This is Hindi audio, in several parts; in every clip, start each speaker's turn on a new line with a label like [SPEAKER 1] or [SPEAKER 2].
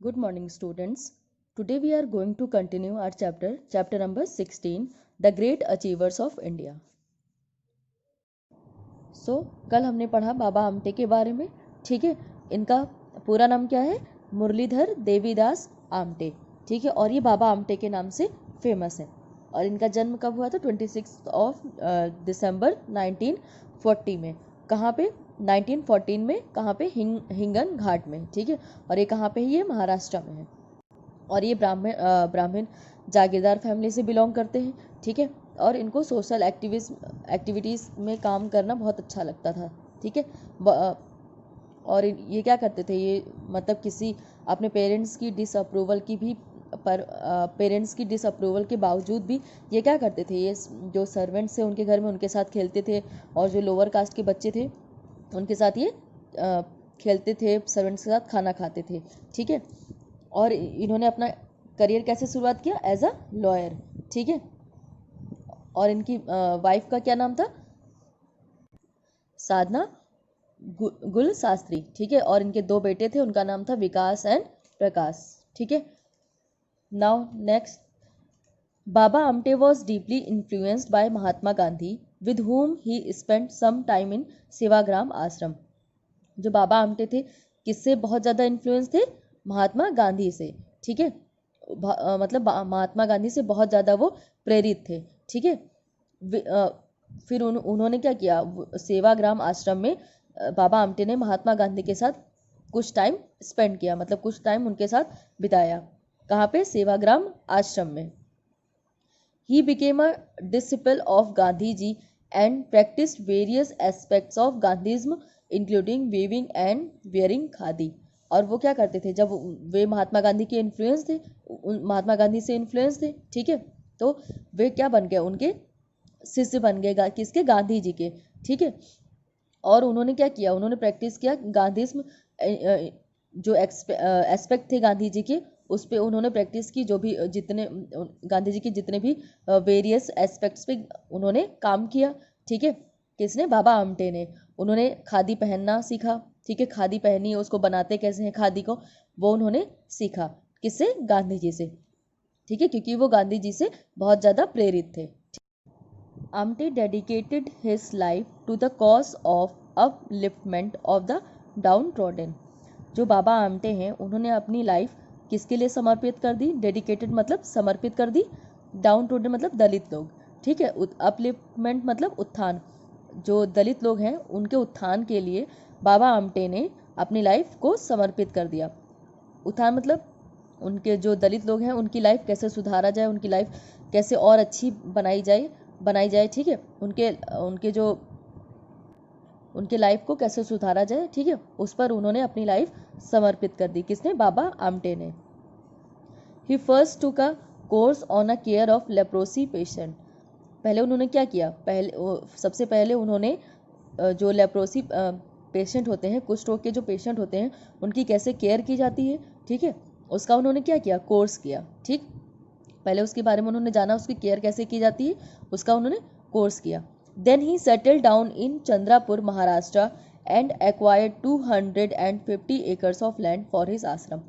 [SPEAKER 1] Good morning, students. Today we are going to continue our chapter number 16, The Great Achievers of India. कल हमने पढ़ा बाबा आमटे के बारे में, ठीक है। इनका पूरा नाम क्या है? मुरलीधर देवीदास आमटे, ठीक है। और ये बाबा आमटे के नाम से फेमस है। और इनका जन्म कब हुआ था? 26 दिसंबर 1940 में। कहाँ पे? 1914 में। कहाँ पे? हिंगन घाट में, ठीक है। और ये कहाँ पे है? ये महाराष्ट्र में है। और ये ब्राह्मण जागीरदार फैमिली से बिलोंग करते हैं, ठीक है। और इनको सोशल एक्टिविटीज़ में काम करना बहुत अच्छा लगता था, ठीक है। और ये क्या करते थे? ये मतलब किसी अपने पेरेंट्स की डिसअप्रूवल के बावजूद भी ये क्या करते थे? ये जो सर्वेंट्स थे उनके घर में उनके साथ खेलते थे, और जो लोअर कास्ट के बच्चे थे उनके साथ ये खेलते थे, सर्वेंट्स के साथ खाना खाते थे, ठीक है। और इन्होंने अपना करियर कैसे शुरुआत किया? एज अ लॉयर, ठीक है। और इनकी वाइफ का क्या नाम था? साधना गुल शास्त्री, ठीक है। और इनके 2 बेटे थे, उनका नाम था विकास एंड प्रकाश, ठीक है। Now next, Baba Amte was deeply influenced by Mahatma Gandhi with whom he spent some time in Sevagram Ashram. जो बाबा आमटे थे किससे बहुत ज़्यादा इन्फ्लुएंस थे? महात्मा गांधी से, ठीक है। मतलब महात्मा गांधी से बहुत ज़्यादा वो प्रेरित थे, ठीक है। फिर उन्होंने क्या किया? सेवाग्राम आश्रम में बाबा आमटे ने महात्मा गांधी के साथ कुछ टाइम स्पेंड किया, मतलब कुछ टाइम उनके साथ बिताया। कहाँ पे? सेवाग्राम आश्रम में। He became a disciple of Gandhi ji and practised various aspects of Gandhism including weaving and wearing khadi. और वो क्या करते थे? जब वे महात्मा गांधी के इन्फ्लुएंस थे, महात्मा गांधी से इन्फ्लुएंस थे, ठीक है। तो वे क्या बन गए? उनके शिष्य बन गए। किसके? गांधी जी के, ठीक है। और उन्होंने क्या किया? उन्होंने प्रैक्टिस किया गांधीज्म, जो एस्पेक्ट थे गांधी जी के, उस पर उन्होंने प्रैक्टिस की। जो भी जितने गांधी जी के जितने भी वेरियस एस्पेक्ट्स पे उन्होंने काम किया, ठीक है। किसने? बाबा आमटे ने। उन्होंने खादी पहनना सीखा, ठीक है। खादी पहनी, उसको बनाते कैसे हैं खादी को, वो उन्होंने सीखा। किससे? गांधी जी से, ठीक है, क्योंकि वो गांधी जी से बहुत ज़्यादा प्रेरित थे। Amte dedicated his life to the cause of upliftment of the downtrodden. जो बाबा आमटे हैं उन्होंने अपनी लाइफ किसके लिए समर्पित कर दी? डेडिकेटेड मतलब समर्पित कर दी। डाउन ट्रॉडन मतलब दलित लोग, ठीक है। अपलिफ्टमेंट मतलब उत्थान। जो दलित लोग हैं उनके उत्थान के लिए बाबा आमटे ने अपनी लाइफ को समर्पित कर दिया। उत्थान मतलब उनके जो दलित लोग हैं उनकी लाइफ कैसे सुधारा जाए, उनकी लाइफ कैसे और अच्छी बनाई जाए, ठीक है। उनके लाइफ को कैसे सुधारा जाए, ठीक है, उस पर उन्होंने अपनी लाइफ समर्पित कर दी। किसने? बाबा आमटे ने। He first took a course on a care of leprosy patient. पहले उन्होंने क्या किया? सबसे पहले उन्होंने जो लेप्रोसी पेशेंट होते हैं, कुष्ठ रोग के जो पेशेंट होते हैं, उनकी कैसे केयर की जाती है, ठीक है, उसका उन्होंने क्या किया? कोर्स किया, ठीक। पहले उसके बारे में उन्होंने जाना, उसकी केयर कैसे की जाती है उसका उन्होंने कोर्स किया। Then he settled down in Chandrapur Maharashtra and acquired 250 acres of land for his ashram.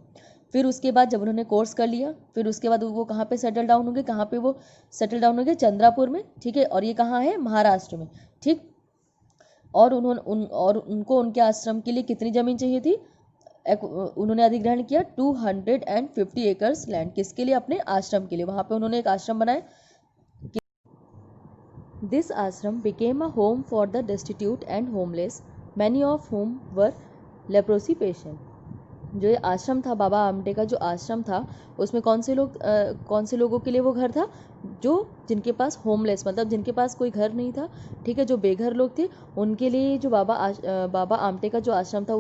[SPEAKER 1] फिर उसके बाद जब उन्होंने कोर्स कर लिया, फिर उसके बाद वो कहाँ पे सेटल डाउन होंगे? कहाँ पे वो सेटल डाउन होंगे? चंद्रापुर में, ठीक है। और ये कहाँ है? महाराष्ट्र में, ठीक। और उनको उनके आश्रम के लिए कितनी ज़मीन चाहिए थी? उन्होंने अधिग्रहण किया 250 एकर्स लैंड। किसके लिए? अपने आश्रम के लिए। वहाँ पे उन्होंने एक आश्रम बनाया। दिस आश्रम became a home for the destitute and homeless, many of home were leprosy patient. जो ये आश्रम था, बाबा आमटे का जो आश्रम था, उसमें कौन से लोगों के लिए वो घर था? जो जिनके पास होमलेस मतलब जिनके पास कोई घर नहीं था, ठीक है, जो बेघर लोग थे, उनके लिए जो बाबा आमटे का जो आश्रम था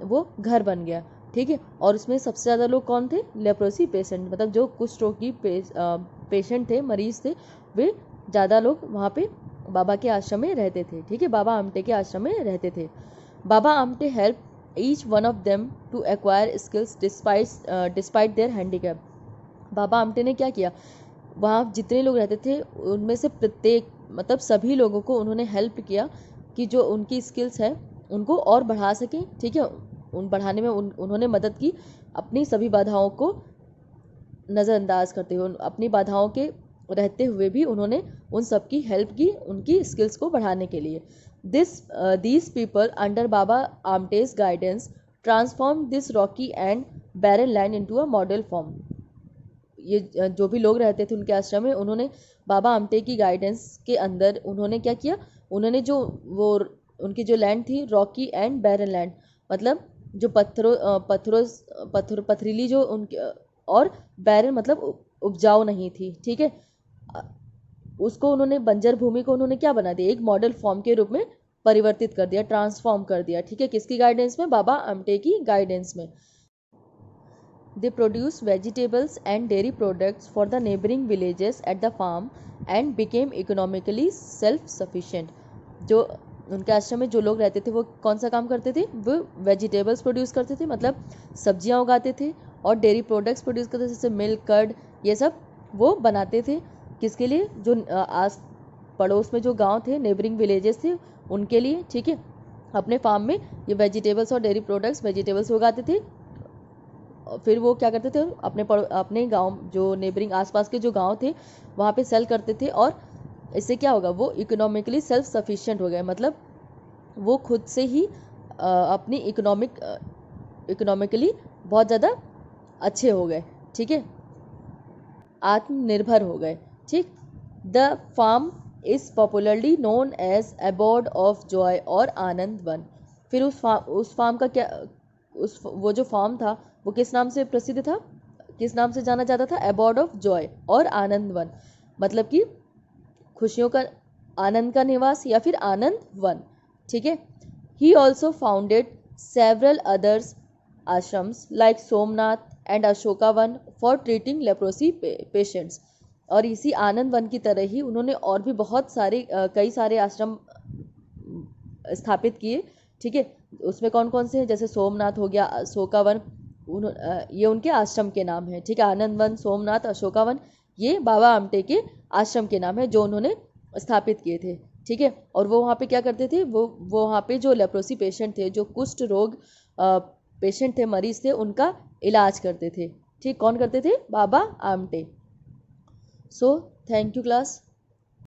[SPEAKER 1] वो घर बन गया, ठीक है। और उसमें सबसे ज़्यादा लोग कौन थे? लेप्रोसी पेशेंट, मतलब जो कुष्ठ रोग की पेशेंट थे, मरीज थे, वे ज़्यादा लोग वहाँ पे बाबा के आश्रम में रहते थे, ठीक है, बाबा आमटे के आश्रम में रहते थे। Baba Amte help each one of them to acquire skills despite their handicap। बाबा आमटे ने क्या किया? वहाँ जितने लोग रहते थे उनमें से प्रत्येक मतलब सभी लोगों को उन्होंने हेल्प किया कि जो उनकी स्किल्स है उनको और बढ़ा सकें, ठीक है, बढ़ाने में उन्होंने मदद की, अपनी सभी बाधाओं को नज़रअंदाज करते हुए, अपनी बाधाओं के रहते हुए भी उन्होंने उन सब की हेल्प की उनकी स्किल्स को बढ़ाने के लिए। These people under Baba Amte's guidance transform this rocky and barren land into a model form. ये जो भी लोग रहते थे उनके आश्रम में, उन्होंने बाबा आमटे की गाइडेंस के अंदर उन्होंने क्या किया, उन्होंने जो वो उनकी जो लैंड थी रॉकी एंड बैरन लैंड, मतलब जो पथरीली जो उनके, और बैरन मतलब उपजाऊ नहीं थी, ठीक है, उसको उन्होंने बंजर भूमि को उन्होंने क्या बना दिया, एक मॉडल फॉर्म के रूप में परिवर्तित कर दिया, ट्रांसफॉर्म कर दिया, ठीक है, किसकी गाइडेंस में, बाबा आमटे की गाइडेंस में। They produce vegetables and dairy products for the neighboring villages at the farm and became economically self-sufficient. जो उनके आश्रम में जो लोग रहते थे वो कौन सा काम करते थे, वो वेजिटेबल्स प्रोड्यूस करते थे, मतलब सब्जियां उगाते थे, और डेयरी प्रोडक्ट्स प्रोड्यूस करते थे, जैसे मिल्क, कर्ड, ये सब वो बनाते थे। किसके लिए, जो आस पड़ोस में जो गांव थे, नेबरिंग विलेजेस थे, उनके लिए, ठीक है। अपने फार्म में ये वेजिटेबल्स और डेयरी प्रोडक्ट्स, वेजिटेबल्स उगाते थे, फिर वो क्या करते थे, अपने गांव, जो नेबरिंग आसपास के जो गांव थे वहाँ पे सेल करते थे, और इससे क्या होगा, वो इकोनॉमिकली सेल्फ सफिशिएंट हो गए, मतलब वो खुद से ही अपनी इकोनॉमिकली बहुत ज़्यादा अच्छे हो गए, ठीक है, आत्मनिर्भर हो गए, ठीक। The farm is popularly known as abode of joy और आनंद वन। फिर उस फार्म का क्या, वो जो फार्म था वो किस नाम से प्रसिद्ध था, किस नाम से जाना जाता था, अबोर्ड ऑफ जॉय और आनंद वन, मतलब कि खुशियों का, आनंद का निवास, या फिर आनंद वन, ठीक है। He also founded several others ashrams like Somnath and Ashokavan for treating leprosy patients. और इसी आनंद वन की तरह ही उन्होंने और भी बहुत सारे कई सारे आश्रम स्थापित किए, ठीक है। उसमें कौन कौन से हैं, जैसे सोमनाथ हो गया, अशोकावन, ये उनके आश्रम के नाम है, ठीक है। आनंद वन, सोमनाथ, अशोकावन, ये बाबा आमटे के आश्रम के नाम है जो उन्होंने स्थापित किए थे, ठीक है। और वो वहाँ पे क्या करते थे, वो वहाँ पे जो लेप्रोसी पेशेंट थे, जो कुष्ठ रोग पेशेंट थे, मरीज थे, उनका इलाज करते थे, ठीक। कौन करते थे, Baba Amte. So thank you class.